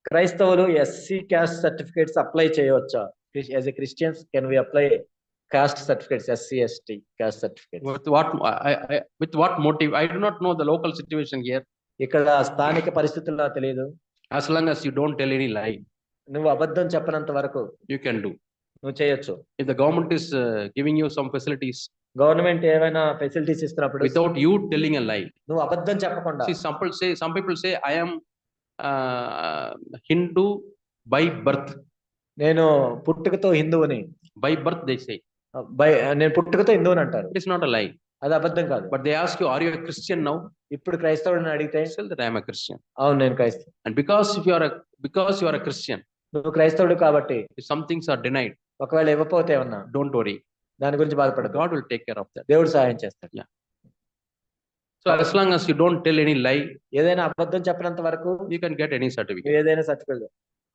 క్రైస్తవులు SC caste certificates apply చేయవచ్చా? As a Christians can we apply caste certificates, SC, ST caste certificates? With what motive? I do not know the local situation here. ఇక్కడ స్థానిక పరిస్థితులు నాకు తెలియదు. As long as you don't tell any lie, నువ్వు అబద్ధం చెప్పనంత వరకు you can do. నువ్వు చేయొచ్చు. If the government is giving you some facilities, government ఏమైనా ఫెసిలిటీస్ ఇస్తున్నప్పుడు without you telling a lie, నువ్వు అబద్ధం చెప్పకుండా. see, some people say I am Hindu by birth. నేను పుట్టుకతో హిందువుని. By birth they say. నేను పుట్టుకతో హిందువుని అంటారు. It is not a lie. అది అబద్ధం కాదు. But they ask you, are you a Christian now? ఇప్పుడు క్రైస్తవుడిని అడిగితే Tell that I am a Christian. అవును నేను క్రైస్తవుడు. And because you are a Christian, నువ్వు క్రైస్తవుడు కాబట్టి if some things are denied, ఒకవేళ ఇవ్వకపోతే ఏమన్నా don't worry. దాని గురించి బాధపడదు. God will take care of that. దేవుడు సహాయం చేస్తాడు. Yeah. So as long as you don't tell any lie, ఏదైనా అబద్ధం చెప్పినంత వరకు you can get any certificate. ఏదైనా సర్టిఫికేట్